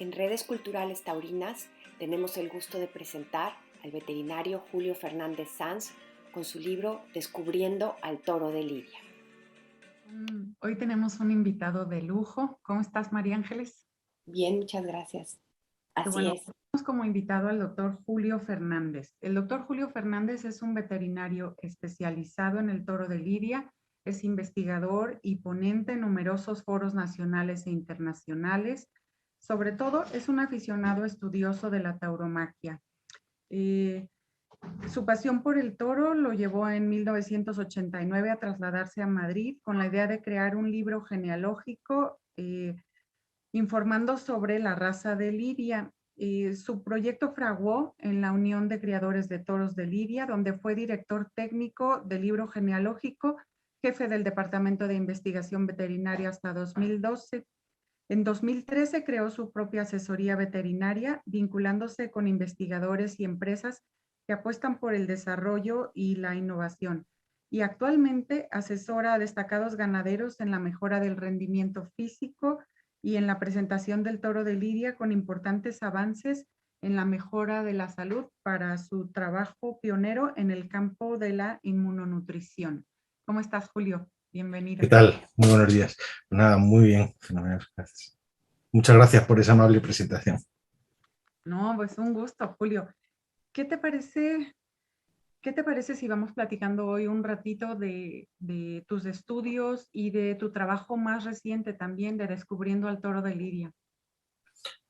En Redes Culturales Taurinas tenemos el gusto de presentar al veterinario Julio Fernández Sanz con su libro Descubriendo al toro de Lidia. Hoy tenemos un invitado de lujo. ¿Cómo estás, María Ángeles? Bien, muchas gracias. Así es. Tenemos como invitado al doctor Julio Fernández. El doctor Julio Fernández es un veterinario especializado en el toro de Lidia, es investigador y ponente en numerosos foros nacionales e internacionales. Sobre todo, es un aficionado estudioso de la tauromaquia. Su pasión por el toro lo llevó en 1989 a trasladarse a Madrid con la idea de crear un libro genealógico informando sobre la raza de Lidia. Su proyecto fraguó en la Unión de Criadores de Toros de Lidia, donde fue director técnico del libro genealógico, jefe del Departamento de Investigación Veterinaria hasta 2012. En 2013 creó su propia asesoría veterinaria, vinculándose con investigadores y empresas que apuestan por el desarrollo y la innovación. Y actualmente asesora a destacados ganaderos en la mejora del rendimiento físico y en la presentación del toro de Lidia, con importantes avances en la mejora de la salud para su trabajo pionero en el campo de la inmunonutrición. ¿Cómo estás, Julio? Bienvenido. ¿Qué tal? Muy buenos días. Nada, muy bien, fenomenal. Gracias. Muchas gracias por esa amable presentación. No, pues un gusto, Julio. ¿Qué te parece si vamos platicando hoy un ratito de tus estudios y de tu trabajo más reciente también de Descubriendo al toro de Lidia?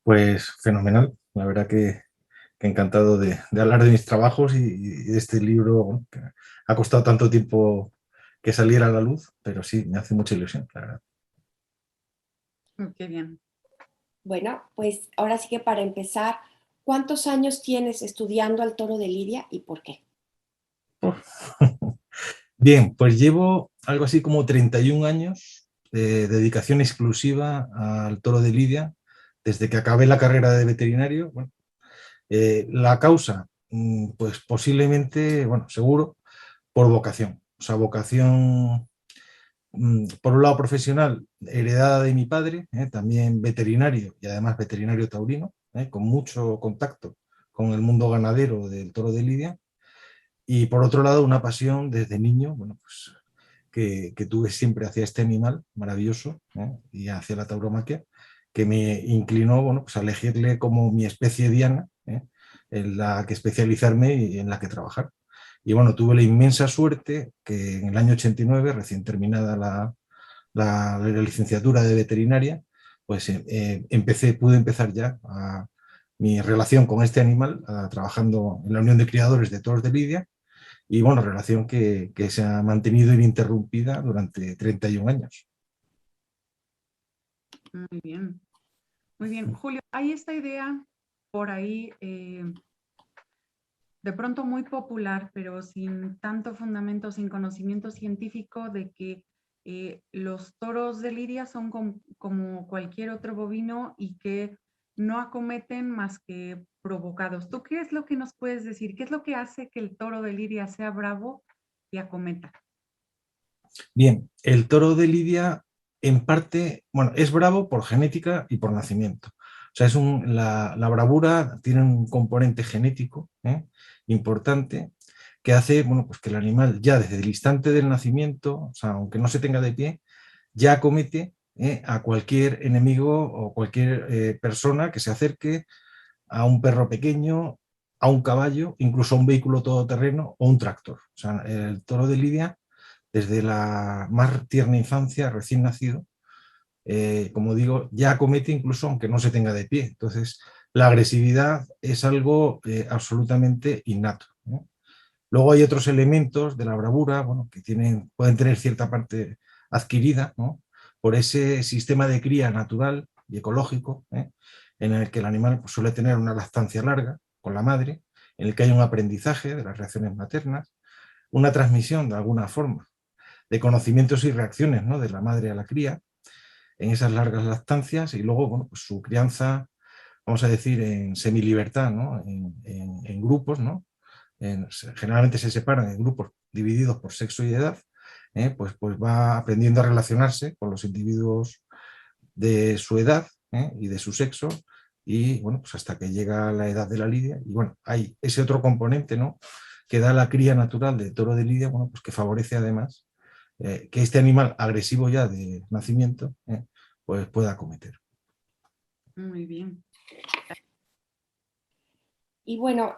Pues fenomenal. La verdad que encantado de hablar de mis trabajos y de este libro, bueno, que ha costado tanto tiempo que saliera a la luz, pero sí, me hace mucha ilusión, la verdad. Qué bien. Bueno, pues ahora sí que para empezar, ¿cuántos años tienes estudiando al toro de Lidia y por qué? Bien, pues llevo algo así como 31 años de dedicación exclusiva al toro de Lidia, desde que acabé la carrera de veterinario. Bueno, la causa, pues posiblemente, bueno, seguro, por vocación. O sea, vocación, por un lado profesional, heredada de mi padre, también veterinario y además veterinario taurino, con mucho contacto con el mundo ganadero del toro de Lidia. Y por otro lado, una pasión desde niño, bueno, pues que tuve siempre hacia este animal maravilloso, y hacia la tauromaquia, que me inclinó, bueno, pues a elegirle como mi especie diana, en la que especializarme y en la que trabajar. Y bueno, tuve la inmensa suerte que en el año 89, recién terminada la licenciatura de veterinaria, pues pude empezar ya mi relación con este animal, trabajando en la Unión de Criadores de Toros de Lidia, y bueno, relación que se ha mantenido ininterrumpida durante 31 años. Muy bien. Muy bien. Julio, hay esta idea por ahí, de pronto muy popular, pero sin tanto fundamento, sin conocimiento científico, de que los toros de Lidia son como cualquier otro bovino y que no acometen más que provocados. ¿Tú qué es lo que nos puedes decir? ¿Qué es lo que hace que el toro de Lidia sea bravo y acometa? Bien, el toro de Lidia en parte, bueno, es bravo por genética y por nacimiento. O sea, la bravura tiene un componente genético importante, que hace, bueno, pues que el animal ya desde el instante del nacimiento, o sea, aunque no se tenga de pie, ya acomete a cualquier enemigo o cualquier persona que se acerque, a un perro pequeño, a un caballo, incluso a un vehículo todoterreno o un tractor. O sea, el toro de Lidia, desde la más tierna infancia, recién nacido, como digo, ya acomete incluso aunque no se tenga de pie. Entonces, la agresividad es algo absolutamente innato, ¿no? Luego hay otros elementos de la bravura, bueno, que pueden tener cierta parte adquirida, ¿no?, por ese sistema de cría natural y ecológico, en el que el animal, pues, suele tener una lactancia larga con la madre, en el que hay un aprendizaje de las reacciones maternas, una transmisión de alguna forma de conocimientos y reacciones, ¿no?, de la madre a la cría en esas largas lactancias, y luego, bueno, pues su crianza, vamos a decir, en semilibertad, ¿no?, en grupos, ¿no? Generalmente se separan en grupos divididos por sexo y edad, pues va aprendiendo a relacionarse con los individuos de su edad y de su sexo, y bueno, pues hasta que llega la edad de la lidia. Y bueno, hay ese otro componente, ¿no?, que da la cría natural del toro de lidia, bueno, pues que favorece además que este animal agresivo ya de nacimiento pues pueda acometer. Muy bien. Y bueno,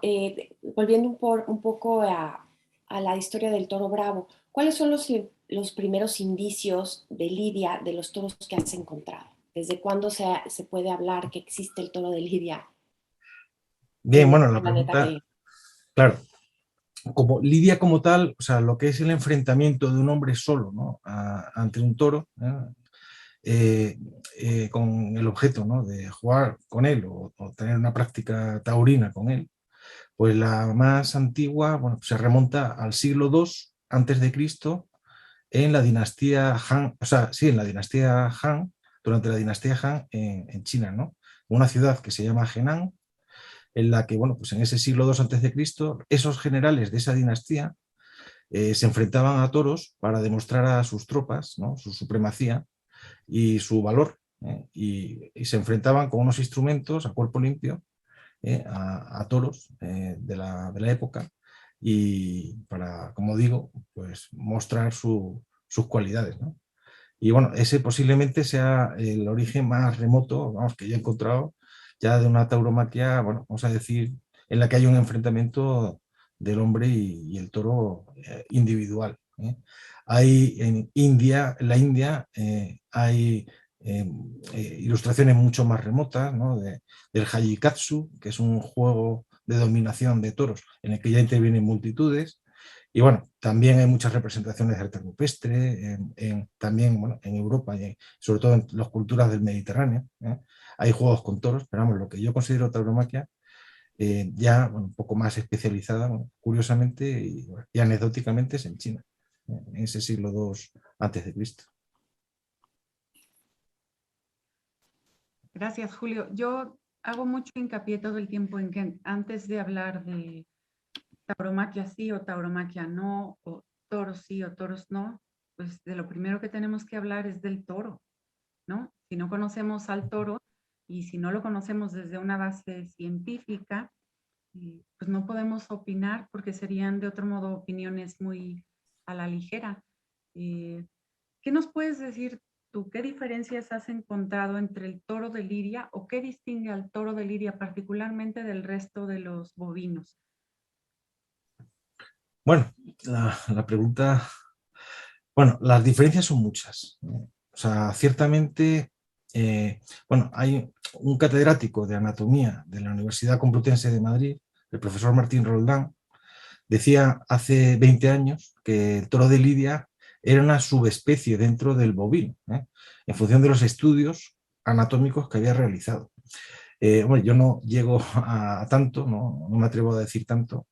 volviendo un poco a la historia del toro bravo, ¿cuáles son los primeros indicios de lidia de los toros que has encontrado? ¿Desde cuándo se puede hablar que existe el toro de lidia Bien, en bueno, este la planeta pregunta, que... claro, como lidia como tal, o sea, lo que es el enfrentamiento de un hombre solo, ¿no?, ante un toro, con el objeto, ¿no?, de jugar con él o tener una práctica taurina con él, pues la más antigua, bueno, se remonta al siglo II antes de Cristo, en la dinastía Han, o sea, sí, en la dinastía Han, durante la dinastía Han en China, ¿no? Una ciudad que se llama Henan, en la que, bueno, pues en ese siglo II antes de Cristo, esos generales de esa dinastía se enfrentaban a toros para demostrar a sus tropas, ¿no?, su supremacía y su valor, y se enfrentaban con unos instrumentos a cuerpo limpio a toros de la época, y para, como digo, pues mostrar sus cualidades, ¿no? Y bueno, ese posiblemente sea el origen más remoto, vamos, que yo he encontrado ya de una tauromaquia, bueno, vamos a decir, en la que hay un enfrentamiento del hombre y el toro individual. Hay en India, en la India, hay ilustraciones mucho más remotas, ¿no?, del Hajikatsu, que es un juego de dominación de toros en el que ya intervienen multitudes. Y bueno, también hay muchas representaciones de arte rupestre, también, bueno, en Europa y sobre todo en las culturas del Mediterráneo. Hay juegos con toros, pero vamos, lo que yo considero tauromaquia, ya, bueno, un poco más especializada, bueno, curiosamente y anecdóticamente, es en China, en ese siglo II antes de Cristo. Gracias, Julio. Yo hago mucho hincapié todo el tiempo en que antes de hablar de tauromaquia sí o tauromaquia no, o toros sí o toros no, pues de lo primero que tenemos que hablar es del toro, ¿no? Si no conocemos al toro y si no lo conocemos desde una base científica, pues no podemos opinar porque serían de otro modo opiniones muy a la ligera. ¿Qué nos puedes decir tú? ¿Qué diferencias has encontrado entre el toro de lidia o qué distingue al toro de lidia particularmente del resto de los bovinos? Bueno, la pregunta, bueno, las diferencias son muchas. O sea, ciertamente, bueno, hay un catedrático de anatomía de la Universidad Complutense de Madrid, el profesor Martín Roldán, decía hace 20 años que el toro de lidia era una subespecie dentro del bovino, en función de los estudios anatómicos que había realizado. Bueno, yo no llego a tanto, no me atrevo a decir tanto,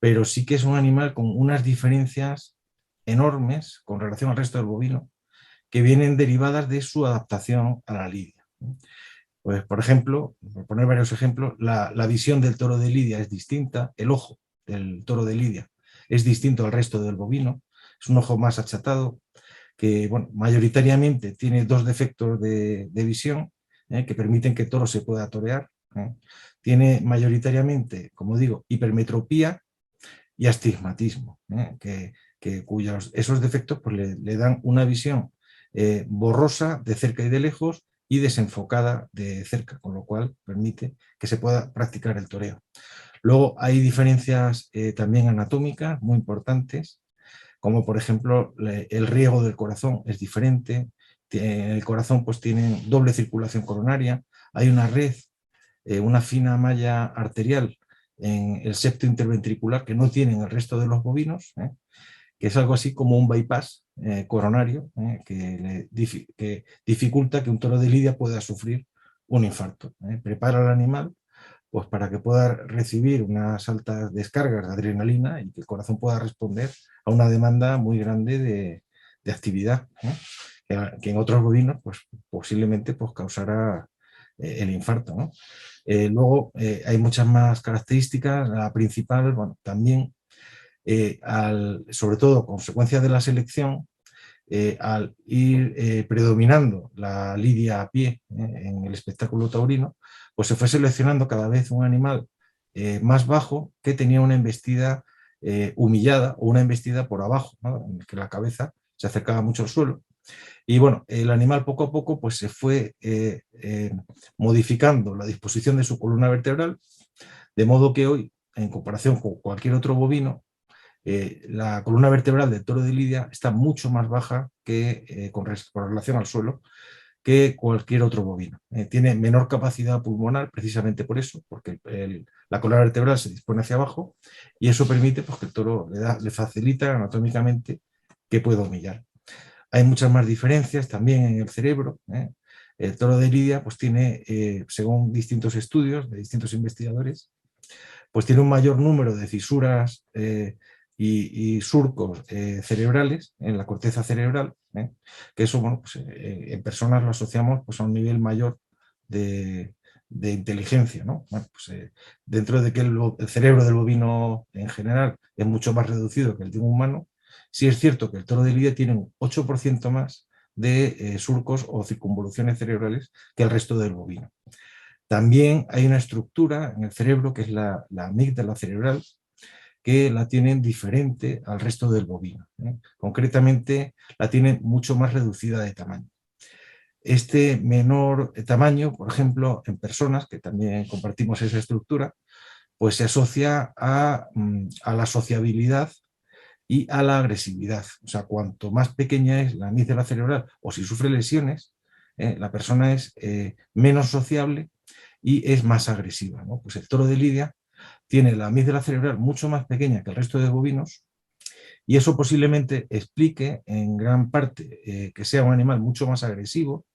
pero sí que es un animal con unas diferencias enormes con relación al resto del bovino, que vienen derivadas de su adaptación a la lidia. Pues, por ejemplo, por poner varios ejemplos, la visión del toro de lidia es distinta, el ojo del toro de lidia es distinto al resto del bovino, es un ojo más achatado, que, bueno, mayoritariamente tiene dos defectos de visión que permiten que el toro se pueda torear. Tiene mayoritariamente, como digo, hipermetropía y astigmatismo, cuyos esos defectos pues, le dan una visión borrosa de cerca y de lejos y desenfocada de cerca, con lo cual permite que se pueda practicar el toreo. Luego hay diferencias también anatómicas muy importantes, como por ejemplo el riego del corazón es diferente, el corazón pues tiene doble circulación coronaria, hay una red, una fina malla arterial en el septo interventricular que no tienen el resto de los bovinos, que es algo así como un bypass coronario que dificulta que un toro de lidia pueda sufrir un infarto. Prepara al animal pues, para que pueda recibir unas altas descargas de adrenalina y que el corazón pueda responder a una demanda muy grande de actividad, que en otros bovinos pues, posiblemente pues, causará el infarto, ¿no? Luego hay muchas más características. La principal, bueno, también, sobre todo consecuencia de la selección, al ir predominando la lidia a pie en el espectáculo taurino, pues se fue seleccionando cada vez un animal más bajo que tenía una embestida humillada o una embestida por abajo, ¿no? En que la cabeza se acercaba mucho al suelo. Y bueno, el animal poco a poco pues, se fue modificando la disposición de su columna vertebral, de modo que hoy, en comparación con cualquier otro bovino, la columna vertebral del toro de Lidia está mucho más baja que, con relación al suelo, que cualquier otro bovino. Tiene menor capacidad pulmonar precisamente por eso, porque la columna vertebral se dispone hacia abajo y eso permite pues, que el toro le facilita anatómicamente que pueda humillar. Hay muchas más diferencias también en el cerebro. El toro de Lidia pues, tiene, según distintos estudios de distintos investigadores, pues tiene un mayor número de fisuras y surcos cerebrales en la corteza cerebral, que eso, bueno, pues, en personas lo asociamos pues, a un nivel mayor de inteligencia, ¿no? Bueno, pues, dentro de que el cerebro del bovino en general es mucho más reducido que el de un humano, sí es cierto que el toro de Lidia tiene un 8% más de surcos o circunvoluciones cerebrales que el resto del bovino. También hay una estructura en el cerebro que es la amígdala cerebral, que la tienen diferente al resto del bovino. Concretamente, la tienen mucho más reducida de tamaño. Este menor tamaño, por ejemplo, en personas que también compartimos esa estructura, pues se asocia a la sociabilidad y a la agresividad. O sea, cuanto más pequeña es la amígdala cerebral o si sufre lesiones, la persona es menos sociable y es más agresiva, ¿no? Pues el toro de Lidia tiene la amígdala cerebral mucho más pequeña que el resto de bovinos y eso posiblemente explique en gran parte que sea un animal mucho más agresivo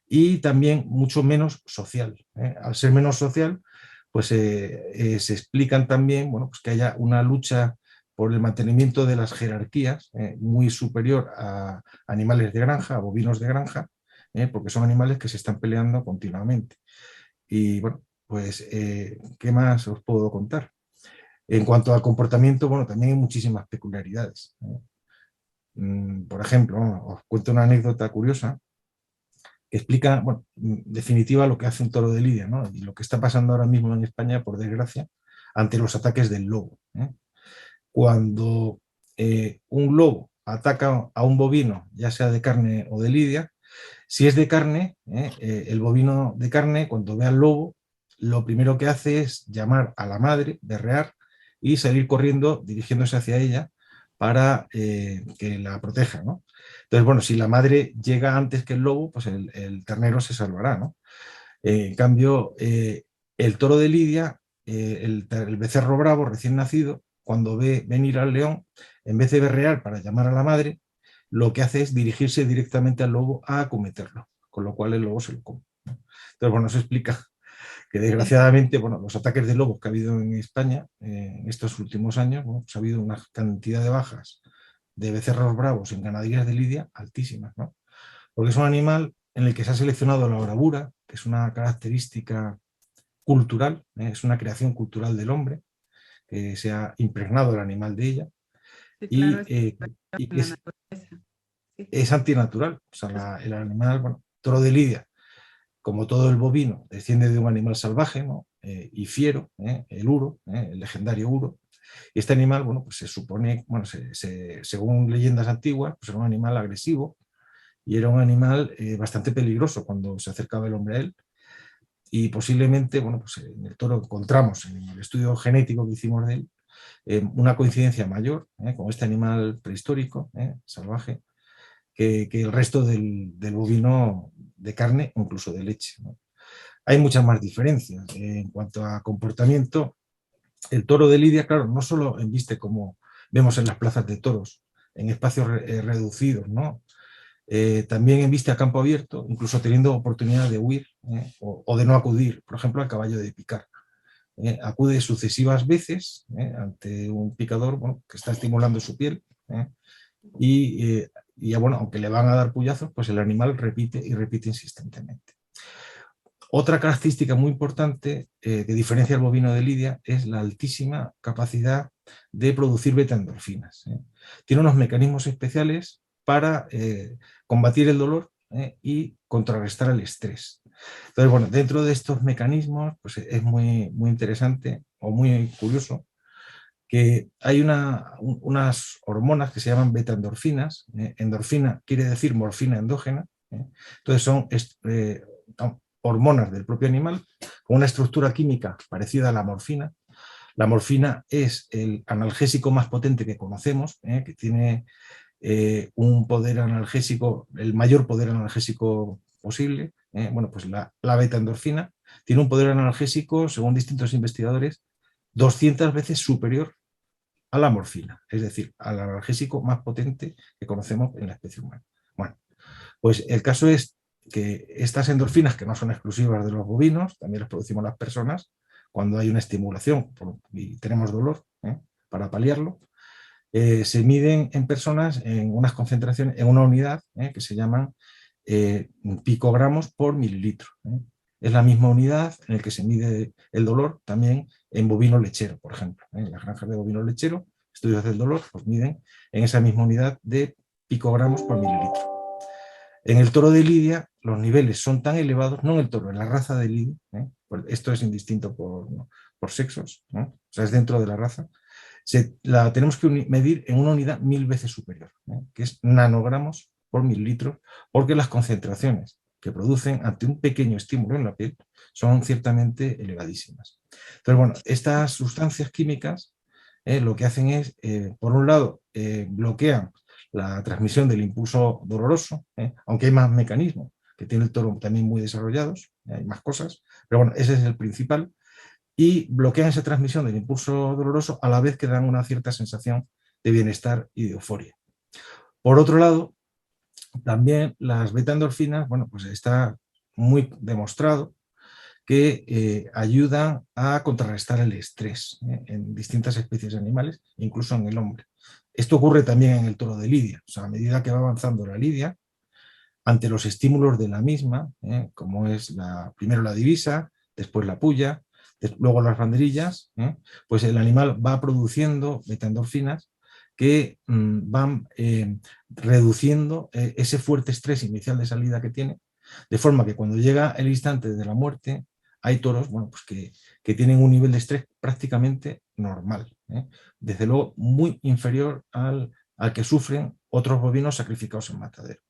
y también mucho menos social. Al ser menos social, pues se explican también, bueno, pues que haya una lucha por el mantenimiento de las jerarquías muy superior a animales de granja, a bovinos de granja, porque son animales que se están peleando continuamente. Y bueno, pues, ¿qué más os puedo contar? En cuanto al comportamiento, bueno, también hay muchísimas peculiaridades. Por ejemplo, os cuento una anécdota curiosa que explica, bueno, en definitiva, lo que hace un toro de Lidia, ¿no? Y lo que está pasando ahora mismo en España, por desgracia, ante los ataques del lobo. Cuando un lobo ataca a un bovino, ya sea de carne o de lidia, si es de carne, el bovino de carne, cuando ve al lobo, lo primero que hace es llamar a la madre, berrear, y salir corriendo, dirigiéndose hacia ella para que la proteja, ¿no? Entonces, bueno, si la madre llega antes que el lobo, pues el ternero se salvará, ¿no? En cambio, el toro de Lidia, el becerro bravo recién nacido, cuando ve venir al león, en vez de berrear para llamar a la madre, lo que hace es dirigirse directamente al lobo a acometerlo, con lo cual el lobo se lo come. Entonces, bueno, eso explica que desgraciadamente, bueno, los ataques de lobos que ha habido en España en estos últimos años, bueno, pues ha habido una cantidad de bajas de becerros bravos en ganaderías de lidia altísimas, ¿no? Porque es un animal en el que se ha seleccionado la bravura, que es una característica cultural, es una creación cultural del hombre, que se ha impregnado el animal de ella, Sí, claro, y que la naturaleza. Sí. es antinatural. O sea, el animal, bueno, toro de lidia, como todo el bovino, desciende de un animal salvaje, ¿no? Y fiero, el uro, el legendario uro. Y este animal, bueno, pues se supone, bueno, según leyendas antiguas, pues era un animal agresivo y era un animal bastante peligroso cuando se acercaba el hombre a él. Y posiblemente, bueno, pues en el toro encontramos, en el estudio genético que hicimos de él, una coincidencia mayor con este animal prehistórico, salvaje, que el resto del bovino de carne o incluso de leche, ¿no? Hay muchas más diferencias. En cuanto a comportamiento, el toro de lidia, claro, no solo embiste como vemos en las plazas de toros, en espacios reducidos, ¿no? También embiste a campo abierto, incluso teniendo oportunidad de huir o de no acudir, por ejemplo, al caballo de picar. Acude sucesivas veces ante un picador, bueno, que está estimulando su piel y bueno, aunque le van a dar puyazos, pues el animal repite y repite insistentemente. Otra característica muy importante que diferencia al bovino de lidia es la altísima capacidad de producir beta-endorfinas. Tiene unos mecanismos especiales para combatir el dolor y contrarrestar el estrés. Entonces, bueno, dentro de estos mecanismos, pues es muy, muy interesante o muy curioso que hay unas hormonas que se llaman beta-endorfinas. Endorfina quiere decir morfina endógena. Entonces son hormonas del propio animal con una estructura química parecida a la morfina. La morfina es el analgésico más potente que conocemos, que tiene un poder analgésico, el mayor poder analgésico posible. Bueno, pues la beta-endorfina tiene un poder analgésico, según distintos investigadores, 200 veces superior a la morfina, es decir, al analgésico más potente que conocemos en la especie humana. Bueno, pues el caso es que estas endorfinas, que no son exclusivas de los bovinos, también las producimos las personas, cuando hay una estimulación y tenemos dolor, para paliarlo, se miden en personas en unas concentraciones, en una unidad que se llaman picogramos por mililitro. Es la misma unidad en la que se mide el dolor también en bovino lechero, por ejemplo. En las granjas de bovino lechero, estudios del dolor, pues miden en esa misma unidad de picogramos por mililitro. En el toro de Lidia los niveles son tan elevados, no en el toro, en la raza de Lidia, pues esto es indistinto por sexos, o sea, es dentro de la raza, la tenemos que medir en una unidad 1000 veces superior, que es nanogramos por mililitro, porque las concentraciones que producen ante un pequeño estímulo en la piel son ciertamente elevadísimas. Entonces, bueno, estas sustancias químicas lo que hacen es, por un lado, bloquean la transmisión del impulso doloroso, aunque hay más mecanismos que tiene el toro también muy desarrollados, hay más cosas, pero bueno, ese es el principal, y bloquean esa transmisión del impulso doloroso a la vez que dan una cierta sensación de bienestar y de euforia. Por otro lado, también las beta-endorfinas, bueno, pues está muy demostrado que ayudan a contrarrestar el estrés en distintas especies animales, incluso en el hombre. Esto ocurre también en el toro de Lidia, o sea, a medida que va avanzando la lidia, ante los estímulos de la misma, como es primero la divisa, después la puya, luego las banderillas, pues el animal va produciendo beta-endorfinas que van reduciendo ese fuerte estrés inicial de salida que tiene, de forma que cuando llega el instante de la muerte, hay toros, bueno, pues que tienen un nivel de estrés prácticamente normal, desde luego muy inferior al que sufren otros bovinos sacrificados en matadero.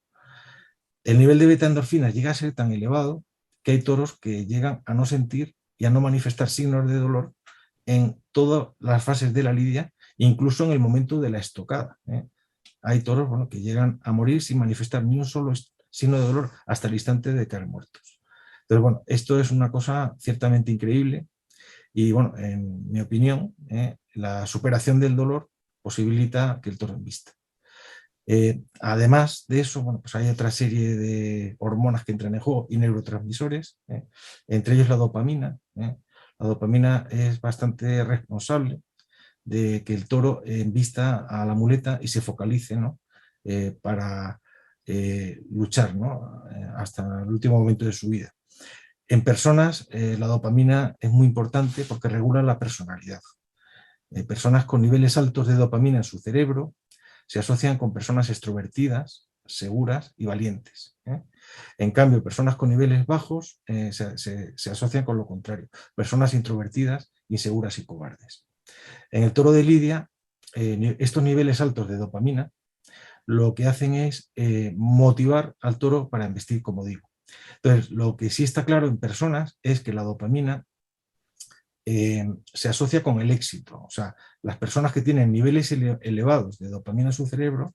El nivel de beta-endorfinas llega a ser tan elevado que hay toros que llegan a no sentir y a no manifestar signos de dolor en todas las fases de la lidia, incluso en el momento de la estocada. Hay toros, bueno, que llegan a morir sin manifestar ni un solo signo de dolor hasta el instante de caer muertos. Entonces, bueno, esto es una cosa ciertamente increíble y, bueno, en mi opinión, la superación del dolor posibilita que el toro embista. Además de eso, bueno, pues hay otra serie de hormonas que entran en juego y neurotransmisores, entre ellos la dopamina. La dopamina es bastante responsable de que el toro embista a la muleta y se focalice, ¿no? Para luchar, ¿no? Hasta el último momento de su vida. En personas, la dopamina es muy importante porque regula la personalidad. Personas con niveles altos de dopamina en su cerebro se asocian con personas extrovertidas, seguras y valientes. En cambio, personas con niveles bajos se asocian con lo contrario, personas introvertidas, inseguras y cobardes. En el toro de Lidia, estos niveles altos de dopamina lo que hacen es motivar al toro para embestir, como digo. Entonces, lo que sí está claro en personas es que la dopamina se asocia con el éxito. O sea, las personas que tienen niveles elevados de dopamina en su cerebro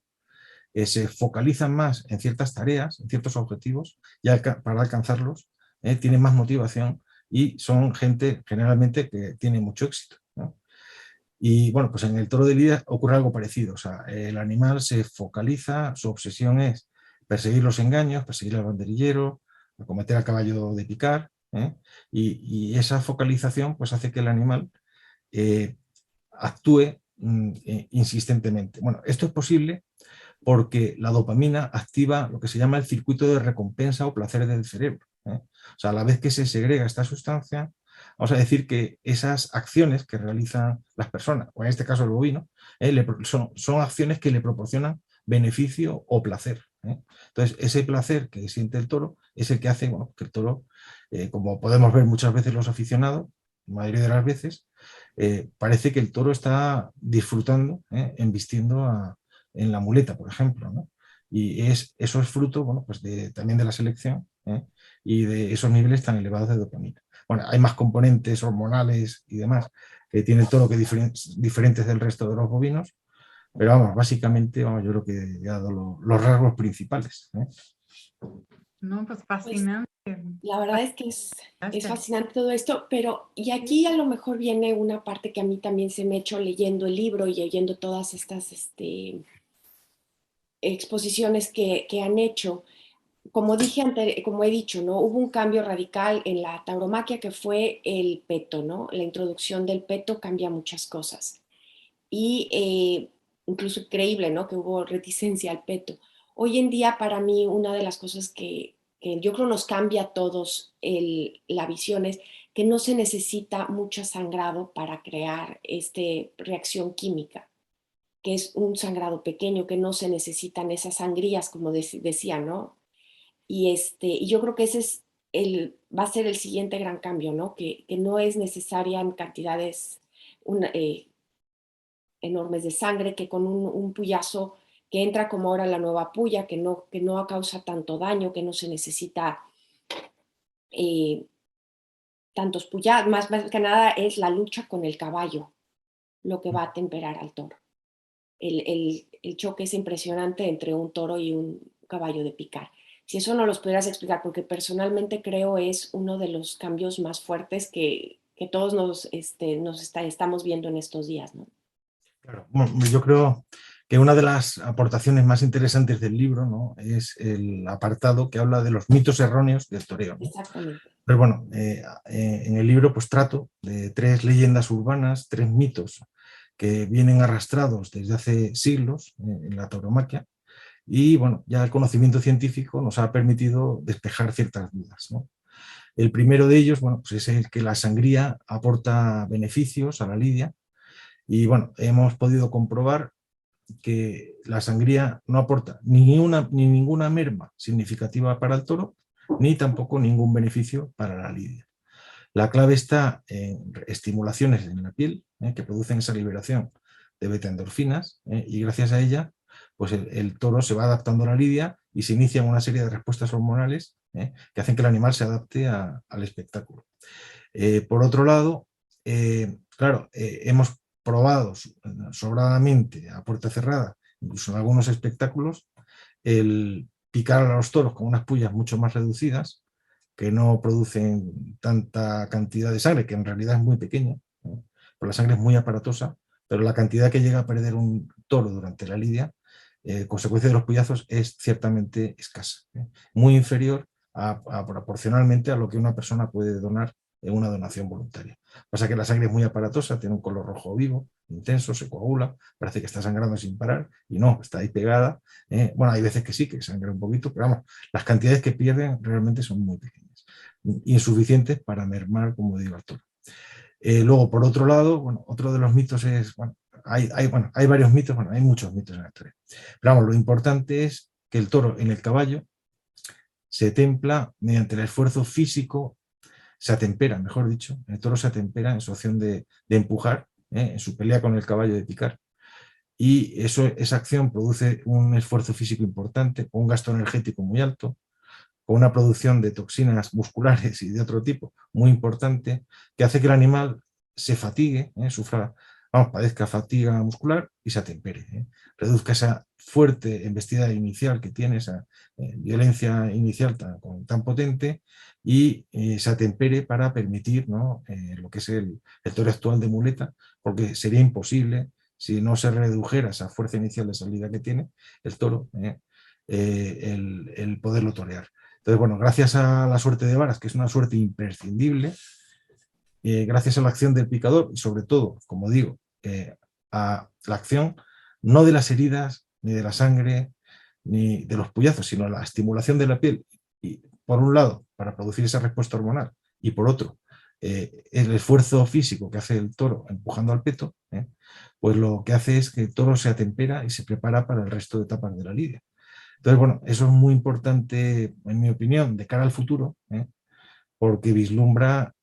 se focalizan más en ciertas tareas, en ciertos objetivos, y para alcanzarlos tienen más motivación y son gente generalmente que tiene mucho éxito, ¿no? Y bueno, pues en el toro de Lidia ocurre algo parecido. O sea, el animal se focaliza, su obsesión es perseguir los engaños, perseguir al banderillero, acometer al caballo de picar, y esa focalización pues hace que el animal actúe insistentemente. Bueno, esto es posible porque la dopamina activa lo que se llama el circuito de recompensa o placer del cerebro. O sea, a la vez que se segrega esta sustancia, vamos a decir que esas acciones que realizan las personas, o en este caso el bovino, son acciones que le proporcionan beneficio o placer. Entonces, ese placer que siente el toro es el que hace, bueno, que el toro, como podemos ver muchas veces los aficionados, la mayoría de las veces, parece que el toro está disfrutando, embistiendo en la muleta, por ejemplo, ¿no? Y eso es fruto, bueno, pues también de la selección, y de esos niveles tan elevados de dopamina. Bueno, hay más componentes hormonales y demás que tiene el toro que diferentes del resto de los bovinos, pero vamos, básicamente, vamos, yo creo que he dado los rasgos principales. No, pues Pues fascinante. la verdad es que es Gracias. fascinante todo esto, pero y aquí a lo mejor viene una parte que a mí también se me echó leyendo el libro y leyendo todas estas exposiciones que han hecho. Como dije antes, como he dicho, ¿no? Hubo un cambio radical en la tauromaquia que fue el peto, ¿no? La introducción del peto cambia muchas cosas. Y incluso increíble, ¿no? Que hubo reticencia al peto. Hoy en día, para mí, una de las cosas que yo creo nos cambia a todos la visión es que no se necesita mucho sangrado para crear esta reacción química, que es un sangrado pequeño, que no se necesitan esas sangrías, como decía, ¿no? Y yo creo que ese es va a ser el siguiente gran cambio, ¿no? Que no es necesaria en cantidades enormes de sangre, que con un puyazo que entra como ahora la nueva puya, que no causa tanto daño, que no se necesita eh, tantos puyazos, más que nada es la lucha con el caballo lo que va a temperar al toro. El choque es impresionante entre un toro y un caballo de picar. Si eso no los pudieras explicar, porque personalmente creo es uno de los cambios más fuertes que todos estamos viendo en estos días, ¿no? Claro. Bueno, yo creo que una de las aportaciones más interesantes del libro, ¿no?, es el apartado que habla de los mitos erróneos del toreo, ¿no? Exactamente. Pero bueno, en el libro pues trato de 3 leyendas urbanas, 3 mitos que vienen arrastrados desde hace siglos en la tauromaquia, y bueno, ya el conocimiento científico nos ha permitido despejar ciertas dudas, ¿no? El primero de ellos, bueno, pues es el que la sangría aporta beneficios a la lidia, y bueno, hemos podido comprobar que la sangría no aporta ni ninguna merma significativa para el toro, ni tampoco ningún beneficio para la lidia. La clave está en estimulaciones en la piel, que producen esa liberación de beta-endorfinas, y gracias a ella pues el toro se va adaptando a la lidia y se inician una serie de respuestas hormonales que hacen que el animal se adapte al espectáculo. Por otro lado, claro, hemos probado sobradamente a puerta cerrada, incluso en algunos espectáculos, el picar a los toros con unas puyas mucho más reducidas, que no producen tanta cantidad de sangre, que en realidad es muy pequeña, ¿no? Pues la sangre es muy aparatosa, pero la cantidad que llega a perder un toro durante la lidia, consecuencia de los puyazos, es ciertamente escasa, muy inferior proporcionalmente a lo que una persona puede donar en una donación voluntaria. Pasa que la sangre es muy aparatosa, tiene un color rojo vivo, intenso, se coagula, parece que está sangrando sin parar, y no, está ahí pegada. Bueno, hay veces que sí, que sangra un poquito, pero vamos, las cantidades que pierden realmente son muy pequeñas, insuficientes para mermar, como digo, al toro. Luego, por otro lado, bueno, otro de los mitos es, bueno, hay varios mitos, bueno, hay muchos mitos en la historia. Pero vamos, lo importante es que el toro en el caballo se templa mediante el esfuerzo físico, se atempera, mejor dicho, el toro se atempera en su acción de empujar, en su pelea con el caballo de picar, y esa acción produce un esfuerzo físico importante, un gasto energético muy alto, con una producción de toxinas musculares y de otro tipo muy importante, que hace que el animal se fatigue, padezca fatiga muscular y se atempere, reduzca esa fuerte embestida inicial que tiene, esa violencia inicial tan potente, y se atempere para permitir, ¿no?, lo que es el toro actual de muleta, porque sería imposible si no se redujera esa fuerza inicial de salida que tiene el toro, el poderlo torear. Entonces, bueno, gracias a la suerte de varas, que es una suerte imprescindible, gracias a la acción del picador y sobre todo, como digo, a la acción no de las heridas, ni de la sangre, ni de los puyazos, sino la estimulación de la piel, y por un lado, para producir esa respuesta hormonal, y por otro, el esfuerzo físico que hace el toro empujando al peto, pues lo que hace es que el toro se atempera y se prepara para el resto de etapas de la lidia. Entonces, bueno, eso es muy importante, en mi opinión, de cara al futuro, porque vislumbra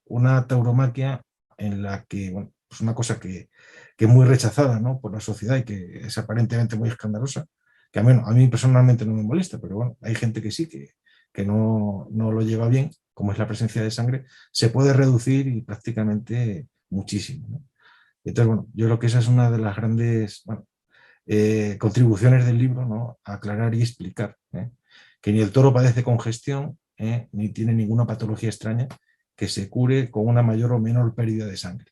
una tauromaquia en la que, bueno, pues una cosa que es muy rechazada, ¿no?, por la sociedad y que es aparentemente muy escandalosa, que a mí personalmente no me molesta, pero bueno, hay gente que sí, que no lo lleva bien, como es la presencia de sangre, se puede reducir y prácticamente muchísimo, ¿no? Entonces, bueno, yo creo que esa es una de las grandes, bueno, contribuciones del libro, ¿no?, a aclarar y explicar que ni el toro padece congestión, ni tiene ninguna patología extraña que se cure con una mayor o menor pérdida de sangre.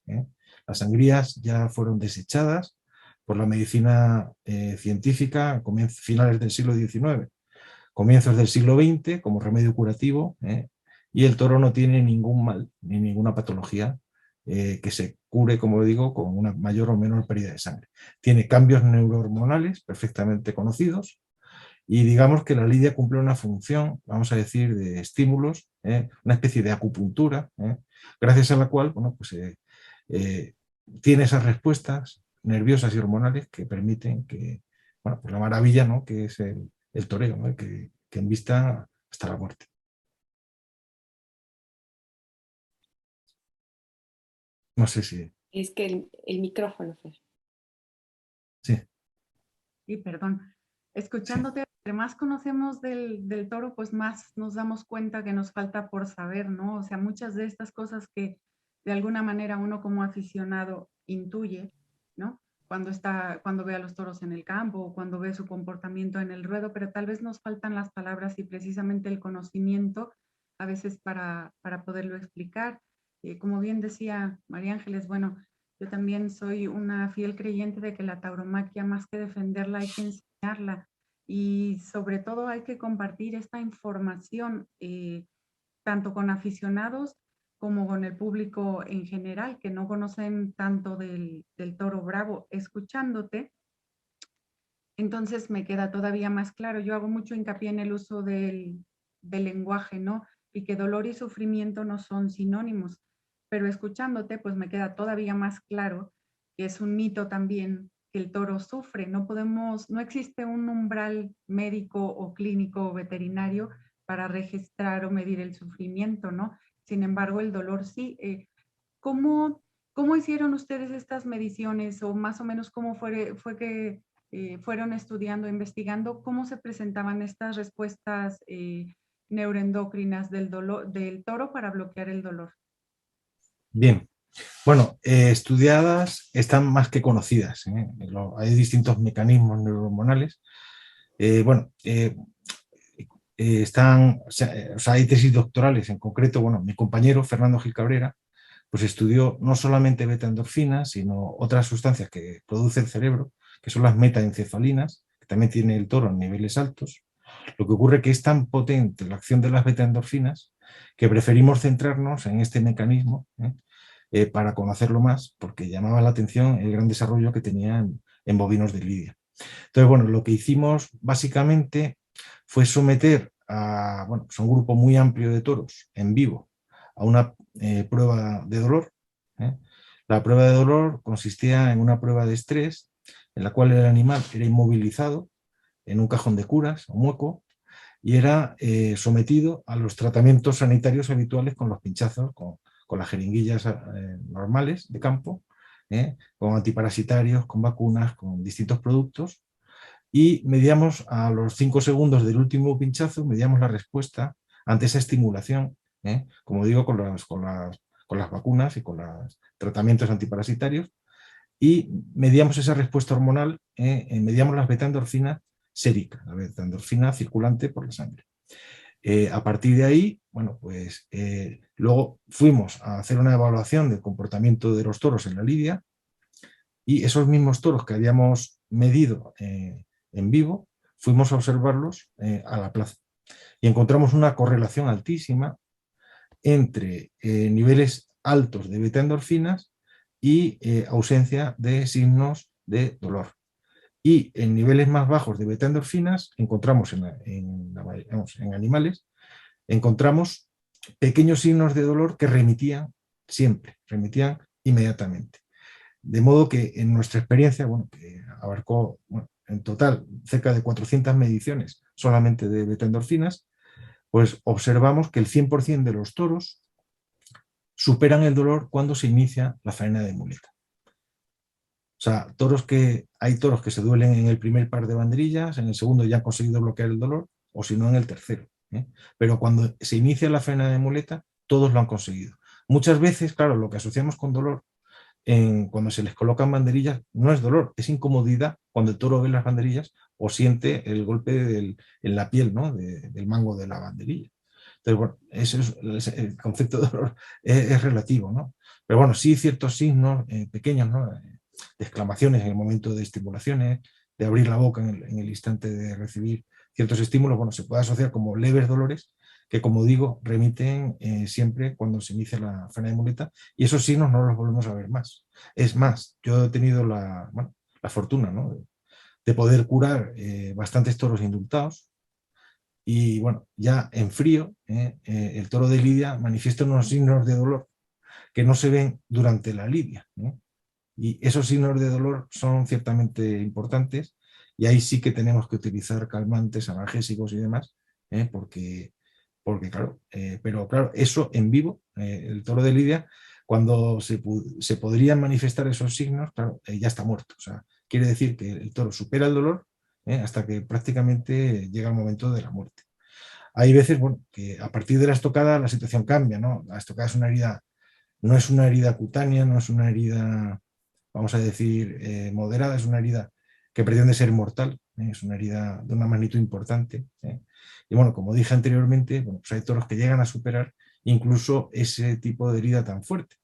Las sangrías ya fueron desechadas por la medicina científica a finales del siglo XIX, comienzos del siglo XX como remedio curativo, y el toro no tiene ningún mal ni ninguna patología que se cure, como digo, con una mayor o menor pérdida de sangre. Tiene cambios neurohormonales perfectamente conocidos y digamos que la lidia cumple una función, vamos a decir, de estímulos, una especie de acupuntura, gracias a la cual, bueno, pues, tiene esas respuestas nerviosas y hormonales que permiten que, bueno, pues la maravilla, ¿no?, que es el toreo, ¿no?, que envista hasta la muerte. No sé si... Es que el micrófono, Fer. Sí, Y perdón, sí. escuchándote, entre más conocemos del toro, pues más nos damos cuenta que nos falta por saber, ¿no? O sea, muchas de estas cosas que de alguna manera uno como aficionado intuye, ¿no? Cuando ve a los toros en el campo o cuando ve su comportamiento en el ruedo, pero tal vez nos faltan las palabras y precisamente el conocimiento a veces para poderlo explicar. Como bien decía María Ángeles, bueno, yo también soy una fiel creyente de que la tauromaquia, más que defenderla, hay que enseñarla y sobre todo hay que compartir esta información tanto con aficionados como con el público en general, que no conocen tanto del toro bravo. Escuchándote, entonces me queda todavía más claro. Yo hago mucho hincapié en el uso del lenguaje, ¿no? Y que dolor y sufrimiento no son sinónimos, pero escuchándote, pues me queda todavía más claro que es un mito también que el toro sufre. No existe un umbral médico o clínico o veterinario para registrar o medir el sufrimiento, ¿no? Sin embargo, el dolor sí. ¿Cómo, ¿Cómo hicieron ustedes estas mediciones o más o menos cómo fue que fueron estudiando, investigando, cómo se presentaban estas respuestas neuroendocrinas del toro para bloquear el dolor? Bien. Bueno, estudiadas están más que conocidas. Hay distintos mecanismos neurohormonales. Bueno, o sea, hay tesis doctorales en concreto. Bueno, mi compañero Fernando Gil Cabrera pues estudió no solamente beta-endorfinas, sino otras sustancias que produce el cerebro, que son las metaencefalinas, que también tiene el toro en niveles altos. Lo que ocurre es que es tan potente la acción de las beta-endorfinas que preferimos centrarnos en este mecanismo para conocerlo más, porque llamaba la atención el gran desarrollo que tenían en bovinos de lidia. Entonces, bueno, lo que hicimos básicamente fue someter a un grupo muy amplio de toros en vivo a una prueba de dolor. La prueba de dolor consistía en una prueba de estrés en la cual el animal era inmovilizado en un cajón de curas o mueco y era sometido a los tratamientos sanitarios habituales con los pinchazos, con las jeringuillas normales de campo, con antiparasitarios, con vacunas, con distintos productos, y medíamos a los 5 segundos del último pinchazo, medíamos la respuesta ante esa estimulación, como digo, con las vacunas y con los tratamientos antiparasitarios, y medíamos esa respuesta hormonal, medíamos las beta-endorfinas séricas, la beta-endorfina circulante por la sangre. A partir de ahí, bueno, pues luego fuimos a hacer una evaluación del comportamiento de los toros en la lidia, y esos mismos toros que habíamos medido en vivo, fuimos a observarlos a la plaza. Y encontramos una correlación altísima entre niveles altos de beta-endorfinas y ausencia de signos de dolor. Y en niveles más bajos de beta-endorfinas encontramos en animales, encontramos pequeños signos de dolor que remitían siempre, remitían inmediatamente. De modo que en nuestra experiencia, bueno, que abarcó en total cerca de 400 mediciones solamente de beta-endorfinas, pues observamos que el 100% de los toros superan el dolor cuando se inicia la faena de muleta. O sea, hay toros que se duelen en el primer par de banderillas, en el segundo ya han conseguido bloquear el dolor, o si no en el tercero. Pero cuando se inicia la faena de muleta, todos lo han conseguido. Muchas veces, claro, lo que asociamos con dolor cuando se les colocan banderillas no es dolor, es incomodidad cuando el toro ve las banderillas o siente el golpe en la piel, ¿no? Del mango de la banderilla. Entonces, bueno, el concepto de dolor es relativo, ¿no? Pero bueno, sí ciertos signos pequeños, ¿no? De exclamaciones en el momento de estimulaciones, de abrir la boca en el instante de recibir ciertos estímulos, bueno, se puede asociar como leves dolores que, como digo, remiten siempre cuando se inicia la faena de muleta, y esos signos no los volvemos a ver más. Es más, yo he tenido la fortuna, ¿no? de poder curar bastantes toros indultados, y bueno, ya en frío, el toro de lidia manifiesta unos signos de dolor que no se ven durante la lidia, ¿no? Y esos signos de dolor son ciertamente importantes, y ahí sí que tenemos que utilizar calmantes, analgésicos y demás, porque claro, pero claro, eso en vivo, el toro de lidia, cuando se podrían manifestar esos signos, claro, ya está muerto. O sea, quiere decir que el toro supera el dolor hasta que prácticamente llega el momento de la muerte. Hay veces, bueno, que a partir de la estocada la situación cambia, ¿no? La estocada es una herida, no es una herida cutánea, no es una herida, vamos a decir, moderada, es una herida que pretende ser mortal, es una herida de una magnitud importante. Y bueno, como dije anteriormente, bueno, pues hay toros que llegan a superar incluso ese tipo de herida tan fuerte.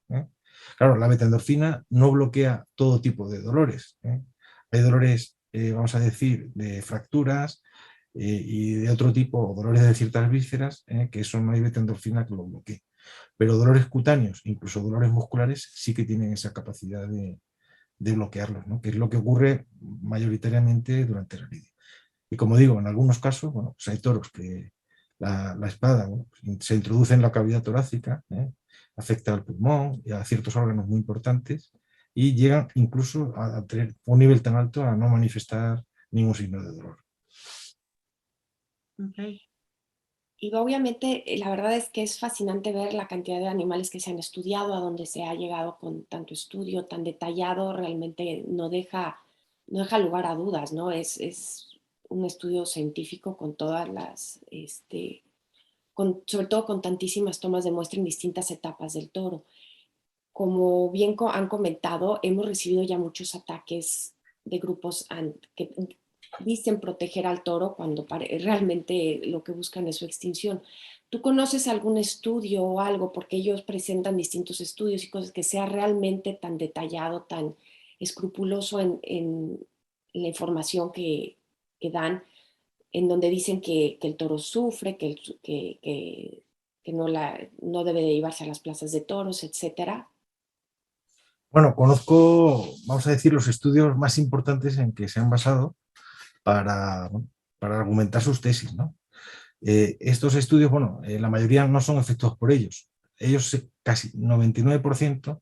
Claro, la beta-endorfina no bloquea todo tipo de dolores. Hay dolores, vamos a decir, de fracturas y de otro tipo, dolores de ciertas vísceras, que eso no hay beta-endorfina que lo bloquee. Pero dolores cutáneos, incluso dolores musculares, sí que tienen esa capacidad de bloquearlos, ¿no? Que es lo que ocurre mayoritariamente durante la lidia. Y como digo, en algunos casos, bueno, pues hay toros que la espada, bueno, pues se introduce en la cavidad torácica, afecta al pulmón y a ciertos órganos muy importantes, y llegan incluso a tener un nivel tan alto a no manifestar ningún signo de dolor. Okay. Y obviamente la verdad es que es fascinante ver la cantidad de animales que se han estudiado, a donde se ha llegado con tanto estudio tan detallado, realmente no deja lugar a dudas, ¿no? Es un estudio científico con todas las, sobre todo con tantísimas tomas de muestra en distintas etapas del toro. Como bien han comentado, hemos recibido ya muchos ataques de grupos que dicen proteger al toro cuando realmente lo que buscan es su extinción. ¿Tú conoces algún estudio o algo? Porque ellos presentan distintos estudios y cosas que sea realmente tan detallado, tan escrupuloso en la información que dan, en donde dicen que el toro sufre, que no debe de llevarse a las plazas de toros, etcétera. Bueno, conozco, vamos a decir, los estudios más importantes en que se han basado para argumentar sus tesis, ¿no? Estos estudios, bueno, la mayoría no son efectuados por ellos. Ellos, casi 99%,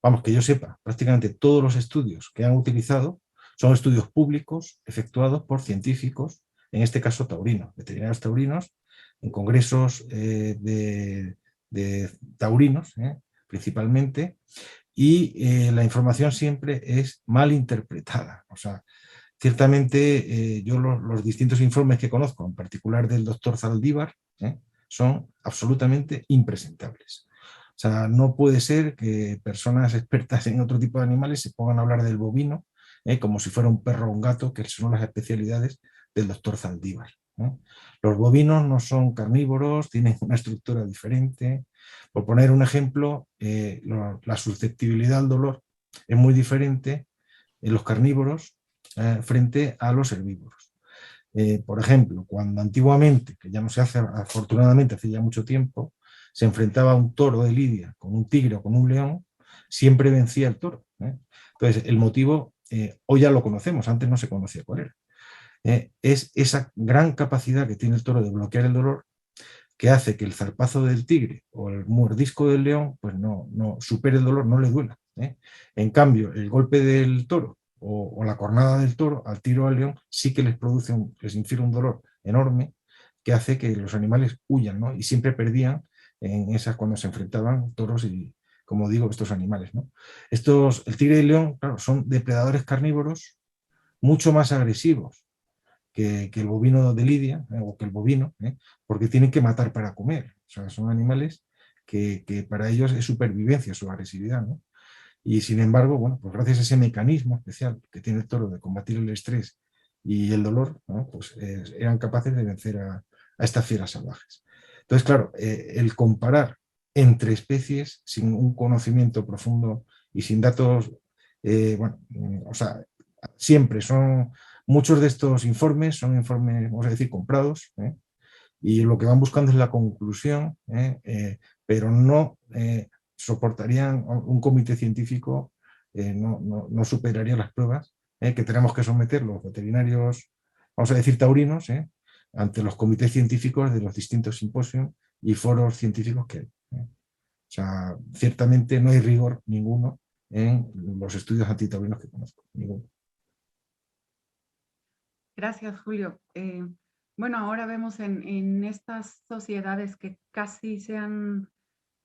vamos, que yo sepa, prácticamente todos los estudios que han utilizado son estudios públicos efectuados por científicos, en este caso taurinos, veterinarios taurinos, en congresos de taurinos, principalmente, y la información siempre es mal interpretada. O sea, ciertamente yo los distintos informes que conozco, en particular del doctor Zaldívar, son absolutamente impresentables. O sea, no puede ser que personas expertas en otro tipo de animales se pongan a hablar del bovino como si fuera un perro o un gato, que son las especialidades del doctor Zaldívar. Los bovinos no son carnívoros, tienen una estructura diferente. Por poner un ejemplo, la susceptibilidad al dolor es muy diferente en los carnívoros frente a los herbívoros. Por ejemplo, cuando antiguamente, que ya no se hace afortunadamente hace ya mucho tiempo, se enfrentaba a un toro de lidia con un tigre o con un león, siempre vencía el toro. Entonces, el motivo, hoy ya lo conocemos, antes no se conocía cuál era. Es esa gran capacidad que tiene el toro de bloquear el dolor, que hace que el zarpazo del tigre o el mordisco del león pues no supere el dolor, no le duela. En cambio, el golpe del toro o la cornada del toro al tiro al león sí que les produce, les infiere un dolor enorme que hace que los animales huyan, ¿no? Y siempre perdían en esas cuando se enfrentaban toros y, como digo, estos animales, ¿no? El tigre y el león, claro, son depredadores carnívoros mucho más agresivos que el bovino de Lidia, o que el bovino, porque tienen que matar para comer. O sea, son animales que para ellos es supervivencia su agresividad, ¿no? Y sin embargo, bueno, pues gracias a ese mecanismo especial que tiene el toro de combatir el estrés y el dolor, ¿no? Pues eran capaces de vencer a estas fieras salvajes. Entonces, claro, el comparar entre especies sin un conocimiento profundo y sin datos, bueno, o sea, siempre son, muchos de estos informes son informes, vamos a decir, comprados, y lo que van buscando es la conclusión, pero no soportarían, un comité científico no superaría las pruebas que tenemos que someter los veterinarios, vamos a decir taurinos, ante los comités científicos de los distintos simposios y foros científicos que hay. O sea, ciertamente no hay rigor ninguno en los estudios antitaurinos que conozco, ninguno. Gracias, Julio. Bueno, ahora vemos en estas sociedades que casi se han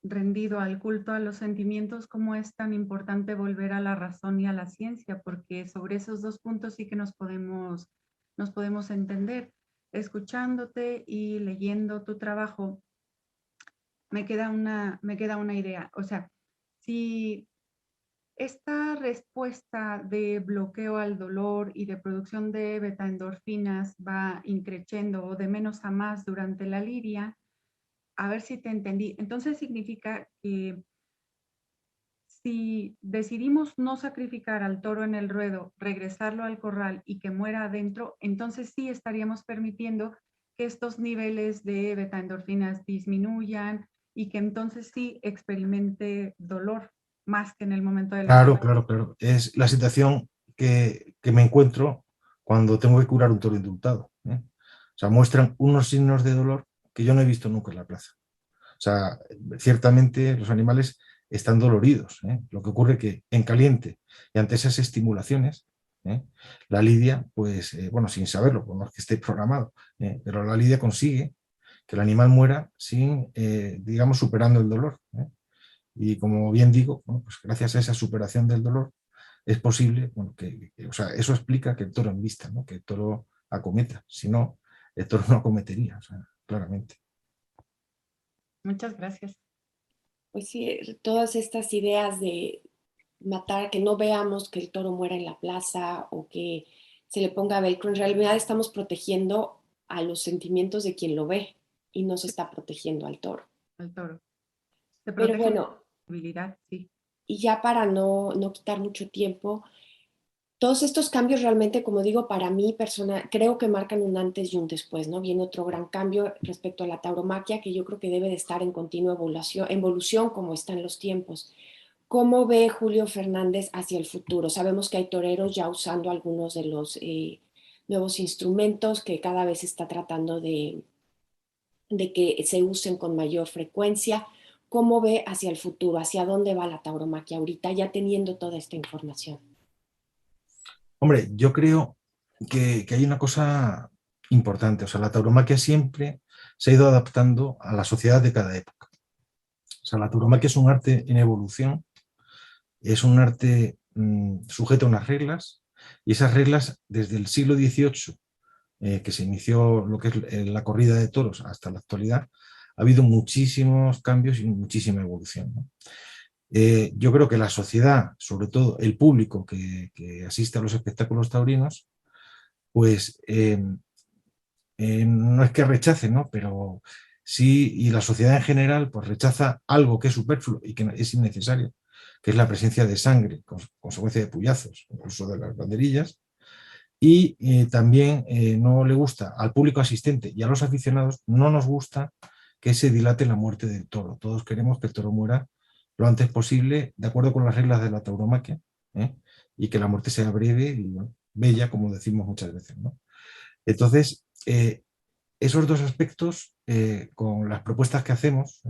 rendido al culto a los sentimientos, cómo es tan importante volver a la razón y a la ciencia, porque sobre esos dos puntos sí que nos podemos entender. Escuchándote y leyendo tu trabajo, me queda una idea. O sea, si esta respuesta de bloqueo al dolor y de producción de betaendorfinas va increciendo o de menos a más durante la lidia, a ver si te entendí. Entonces significa que si decidimos no sacrificar al toro en el ruedo, regresarlo al corral y que muera adentro, entonces sí estaríamos permitiendo que estos niveles de betaendorfinas disminuyan y que entonces sí experimente dolor más que en el momento de la Claro, ejecución. claro, claro. Es la situación que me encuentro cuando tengo que curar un toro indultado. O sea, muestran unos signos de dolor que yo no he visto nunca en la plaza. O sea, ciertamente los animales están doloridos. Lo que ocurre que en caliente y ante esas estimulaciones, la lidia, pues, bueno, sin saberlo, por no es que esté programado, pero la lidia consigue que el animal muera sin, digamos, superando el dolor. Y como bien digo, bueno, pues gracias a esa superación del dolor es posible, bueno, o sea, eso explica que el toro envista, ¿no? Que el toro acometa. Si no, el toro no acometería, o sea, claramente. Muchas gracias. Pues sí, todas estas ideas de matar, que no veamos que el toro muera en la plaza o que se le ponga velcro, en realidad estamos protegiendo a los sentimientos de quien lo ve y no se está protegiendo al toro. Al toro. Se Pero protege la bueno, habilidad, sí. y ya para no quitar mucho tiempo, todos estos cambios realmente, como digo, para mí persona, creo que marcan un antes y un después, ¿no? Viene otro gran cambio respecto a la tauromaquia que yo creo que debe de estar en continua evolución como están los tiempos. ¿Cómo ve Julio Fernández hacia el futuro? Sabemos que hay toreros ya usando algunos de los nuevos instrumentos que cada vez está tratando de que se usen con mayor frecuencia. ¿Cómo ve hacia el futuro? ¿Hacia dónde va la tauromaquia ahorita ya teniendo toda esta información? Hombre, yo creo que hay una cosa importante, o sea, la tauromaquia siempre se ha ido adaptando a la sociedad de cada época. O sea, la tauromaquia es un arte en evolución, es un arte sujeto a unas reglas, y esas reglas desde el siglo XVIII, que se inició lo que es la corrida de toros hasta la actualidad, ha habido muchísimos cambios y muchísima evolución, ¿no? Yo creo que la sociedad, sobre todo el público que asiste a los espectáculos taurinos, pues no es que rechace, ¿no? Pero sí, y la sociedad en general, pues rechaza algo que es superfluo y que es innecesario, que es la presencia de sangre, consecuencia de puyazos, incluso de las banderillas, y también no le gusta al público asistente y a los aficionados, no nos gusta que se dilate la muerte del toro. Todos queremos que el toro muera lo antes posible, de acuerdo con las reglas de la tauromaquia, y que la muerte sea breve y bueno, bella, como decimos muchas veces, ¿no? Entonces, esos dos aspectos, con las propuestas que hacemos,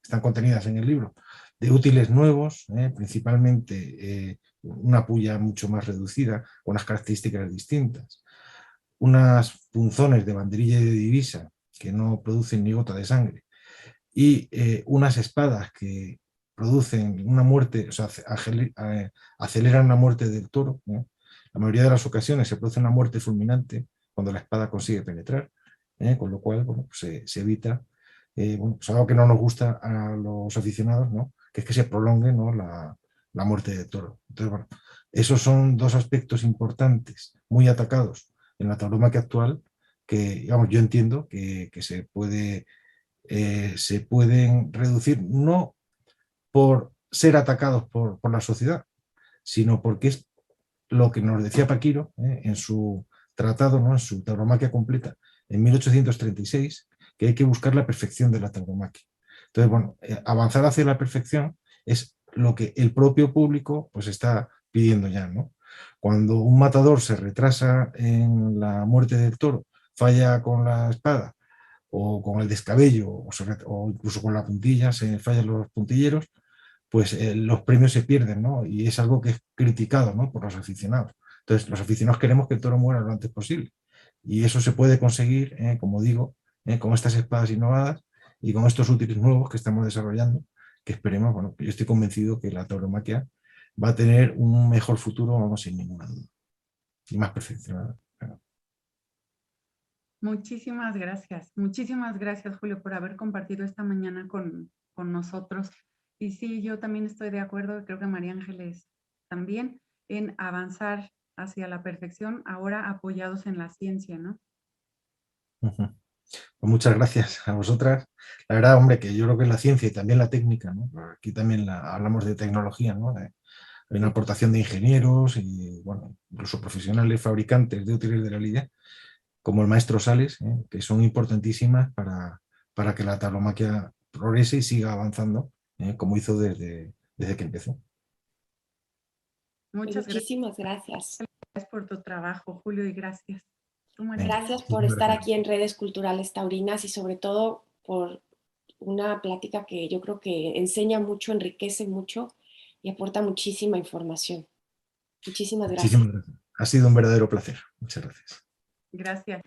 están contenidas en el libro, de útiles nuevos, principalmente una puya mucho más reducida, con unas características distintas, unas punzones de banderilla y de divisa que no producen ni gota de sangre, y unas espadas que producen una muerte, o sea, aceleran la muerte del toro. La mayoría de las ocasiones se produce una muerte fulminante cuando la espada consigue penetrar, con lo cual bueno, pues, se evita bueno, pues algo que no nos gusta a los aficionados, ¿no? Que es que se prolongue, ¿no? la muerte del toro. Entonces, bueno, esos son dos aspectos importantes, muy atacados en la tauromaquia actual, que digamos, yo entiendo que se pueden reducir no por ser atacados por la sociedad, sino porque es lo que nos decía Paquiro en su tratado, ¿no? En su tauromaquia completa, en 1836, que hay que buscar la perfección de la tauromaquia. Entonces, bueno, avanzar hacia la perfección es lo que el propio público pues está pidiendo ya, ¿no? Cuando un matador se retrasa en la muerte del toro, falla con la espada o con el descabello o incluso con la puntilla, se fallan los puntilleros, pues los premios se pierden, ¿no? Y es algo que es criticado, ¿no? Por los aficionados. Entonces, los aficionados queremos que el toro muera lo antes posible. Y eso se puede conseguir, como digo, con estas espadas innovadas y con estos útiles nuevos que estamos desarrollando, que esperemos, bueno, yo estoy convencido que la tauromaquia va a tener un mejor futuro, vamos, sin ninguna duda. Y más perfeccionada. Claro. Muchísimas gracias. Muchísimas gracias, Julio, por haber compartido esta mañana con nosotros. Y sí, yo también estoy de acuerdo, creo que María Ángeles también, en avanzar hacia la perfección, ahora apoyados en la ciencia, ¿no? Pues muchas gracias a vosotras. La verdad, hombre, que yo creo que la ciencia y también la técnica, ¿no? Aquí también hablamos de tecnología, ¿no? Hay una aportación de ingenieros y, bueno, incluso profesionales fabricantes de útiles de la lidia, como el maestro Sales, que son importantísimas para que la tauromaquia progrese y siga avanzando, como hizo desde que empezó. Muchas Muchísimas gracias. gracias por tu trabajo, Julio, y gracias. Gracias por estar aquí en Redes Culturales Taurinas y sobre todo por una plática que yo creo que enseña mucho, enriquece mucho y aporta muchísima información. Muchísimas gracias. Muchísimas gracias. Ha sido un verdadero placer. Muchas gracias. Gracias.